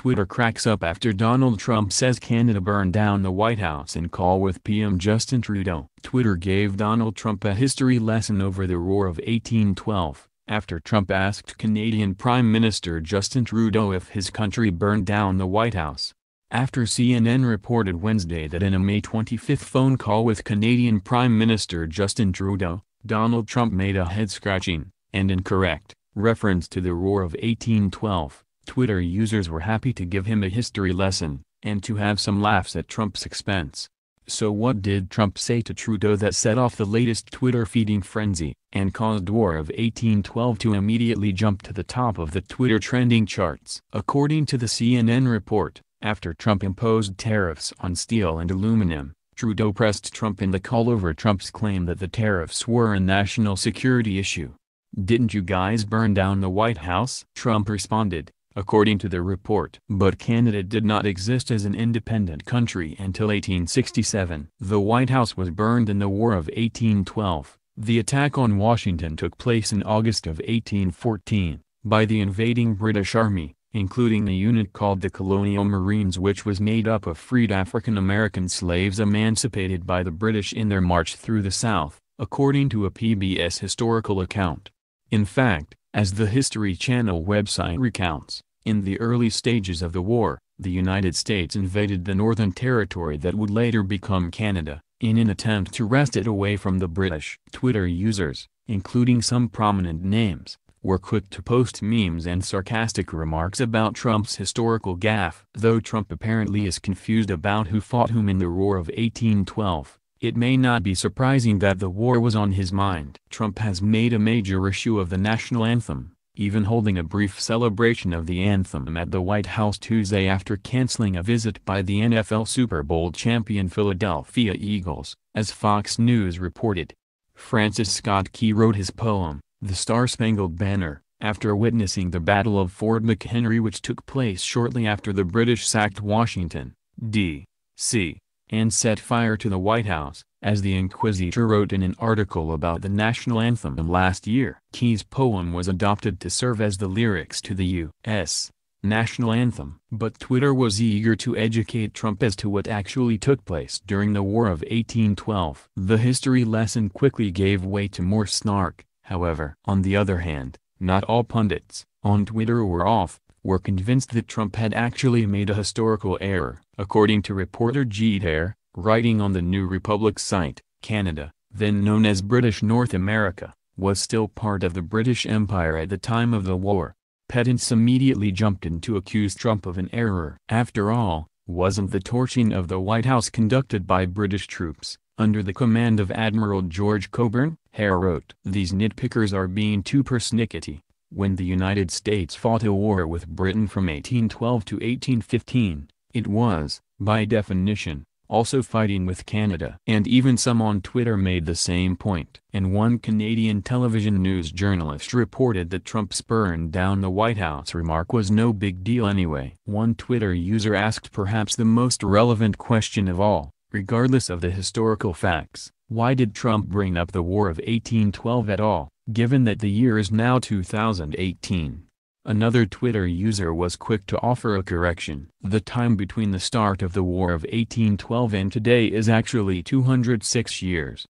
Twitter cracks up after Donald Trump says Canada burned down the White House in call with PM Justin Trudeau. Twitter gave Donald Trump a history lesson over the War of 1812, after Trump asked Canadian Prime Minister Justin Trudeau if his country burned down the White House. After CNN reported Wednesday that in a May 25 phone call with Canadian Prime Minister Justin Trudeau, Donald Trump made a head-scratching, and incorrect, reference to the War of 1812, Twitter users were happy to give him a history lesson, and to have some laughs at Trump's expense. So what did Trump say to Trudeau that set off the latest Twitter-feeding frenzy, and caused War of 1812 to immediately jump to the top of the Twitter trending charts? According to the CNN report, after Trump imposed tariffs on steel and aluminum, Trudeau pressed Trump in the call over Trump's claim that the tariffs were a national security issue. "Didn't you guys burn down the White House?" Trump responded, according to the report. But Canada did not exist as an independent country until 1867. The White House was burned in the War of 1812. The attack on Washington took place in August of 1814, by the invading British Army, including the unit called the Colonial Marines, which was made up of freed African American slaves emancipated by the British in their march through the South, according to a PBS historical account. In fact, as the History Channel website recounts, in the early stages of the war, the United States invaded the Northern Territory that would later become Canada, in an attempt to wrest it away from the British. Twitter users, including some prominent names, were quick to post memes and sarcastic remarks about Trump's historical gaffe. Though Trump apparently is confused about who fought whom in the War of 1812, it may not be surprising that the war was on his mind. Trump has made a major issue of the national anthem, even holding a brief celebration of the anthem at the White House Tuesday after canceling a visit by the NFL Super Bowl champion Philadelphia Eagles, as Fox News reported. Francis Scott Key wrote his poem, The Star-Spangled Banner, after witnessing the Battle of Fort McHenry, which took place shortly after the British sacked Washington, D.C., and set fire to the White House, as the Inquisitor wrote in an article about the national anthem last year. Key's poem was adopted to serve as the lyrics to the U.S. national anthem. But Twitter was eager to educate Trump as to what actually took place during the War of 1812. The history lesson quickly gave way to more snark, however. On the other hand, not all pundits, on Twitter or off, were convinced that Trump had actually made a historical error. According to reporter Jeter, writing on the New Republic site, Canada, then known as British North America, was still part of the British Empire at the time of the war. Pedants immediately jumped in to accuse Trump of an error. After all, wasn't the torching of the White House conducted by British troops, under the command of Admiral George Cockburn? Hare wrote, "These nitpickers are being too persnickety. When the United States fought a war with Britain from 1812 to 1815, it was, by definition, also fighting with Canada." And even some on Twitter made the same point. And one Canadian television news journalist reported that Trump's burned down the White House remark was no big deal anyway. One Twitter user asked perhaps the most relevant question of all, regardless of the historical facts: why did Trump bring up the War of 1812 at all, given that the year is now 2018? Another Twitter user was quick to offer a correction. The time between the start of the War of 1812 and today is actually 206 years.